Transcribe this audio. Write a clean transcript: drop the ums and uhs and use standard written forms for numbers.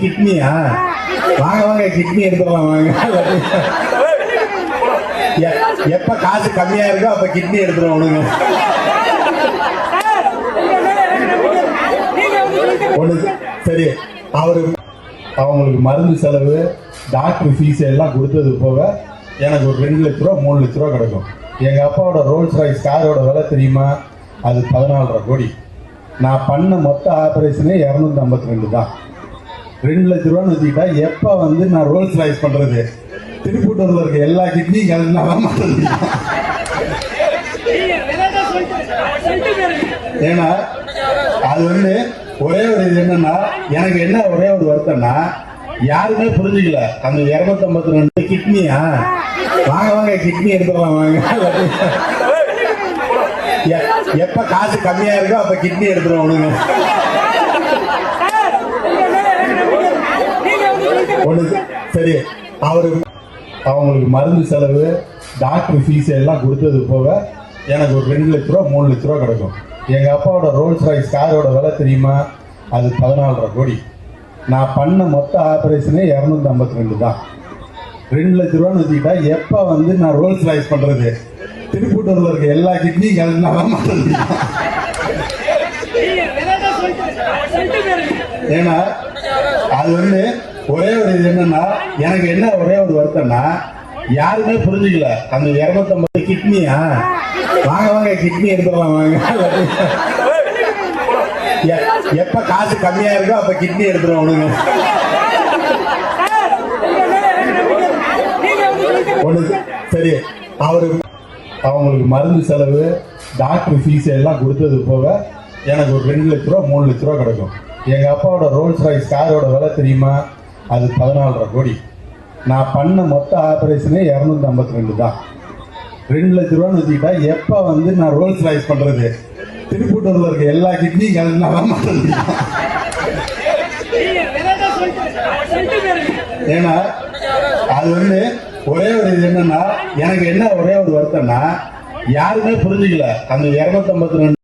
கிட்னியா? வாங்க வாங்க கிட்னி எடுத்துடலாம் வாங்க. எப்ப காசு கம்மியா இருக்கோ அப்ப கிட்னி எடுத்துருவோம். ஒண்ணு சரி, அவங்களுக்கு மருந்து செலவு டாக்டர் ஃபீஸ் எல்லாம் கொடுத்தது போக எனக்கு ஒரு 2 லட்ச ரூபா 3 லட்ச ரூபா கிடைக்கும். எங்க அப்பாவோட ரோல்ஸ் ராய்ஸ் காரோட விலை தெரியுமா? அது 14.5 கோடி. நான் பண்ண மொத்த ஆபரேஷனே 252 தான். 2 லட்ச ரூபான்னு வச்சுக்கிட்டா எப்ப நான் ரோல்ஸ் ராய்ஸ் பண்றது? திருப்பூட்டூர்ல இருக்க எல்லா கிட்னியும் கலந்தாலும் ஏன்னா அது ஒரே ஒரு இது என்னன்னா, எனக்கு என்ன ஒரே ஒரு வருத்தம்னா, யாருமே புரிஞ்சுக்கல அந்த 252 கிட்னியா? வாங்க வாங்க கிட்னி எடுத்துடலாம் வாங்க. எப்ப காசு கம்மியா இருக்கோ அப்ப கிட்னி எடுத்துருவோம். ஒண்ணு சரி, அவங்களுக்கு மருந்து செலவு டாக்டர் ஃபீஸ் எல்லாம் கொடுத்தது போக எனக்கு ஒரு 2 லட்ச ரூபா 3 லட்ச ரூபா கிடைக்கும். எங்க அப்பாவோட ரோல்ஸ் ராய்ஸ் காரோட விலை தெரியுமா? அது 14.5 கோடி. நான் பண்ண மொத்த ஆபரேஷனே 252 தான். 2 லட்ச ரூபான்னு வச்சுக்கிட்டா எப்ப நான் ரோல்ஸ் ராய்ஸ் பண்றது? திருப்பூட்டூர்ல இருக்க எல்லா கிட்னியும் கலந்தாலும் ஏன்னா அது ஒரே ஒரு இது என்னன்னா, எனக்கு என்ன ஒரே ஒரு வருத்தம்னா, யாருமே புரிஞ்சுக்கல அந்த 250 கிட்னியா? வாங்க வாங்க கிட்னி எடுத்துடலாம் வாங்க. எப்ப காசு கம்மியா இருக்கோ அப்ப கிட்னி எடுத்துருவோம். ஒண்ணு சரி, அவங்களுக்கு மருந்து செலவு டாக்டர் ஃபீஸ் எல்லாம் கொடுத்தது போக எனக்கு ஒரு 2 லட்ச ரூபா 3 லட்ச ரூபா கிடைக்கும். எங்க அப்பாவோட ரோல்ஸ் ராய்ஸ் காரோட விலை தெரியுமா? அது 14.5 கோடி. நான் பண்ண மொத்த ஆபரேஷனே 252 தான். 2 லட்ச ரூபான்னு வச்சுக்கிட்டா எப்ப நான் ரோல்ஸ் ராய்ஸ் பண்றது? திருப்பூட்டூர்ல இருக்க எல்லா கிட்னியும் கலந்தாலும் ஏன்னா அது ஒரே ஒரு இது என்னன்னா, எனக்கு என்ன ஒரே ஒரு வருத்தம்னா, யாருமே புரிஞ்சுக்கல அந்த 252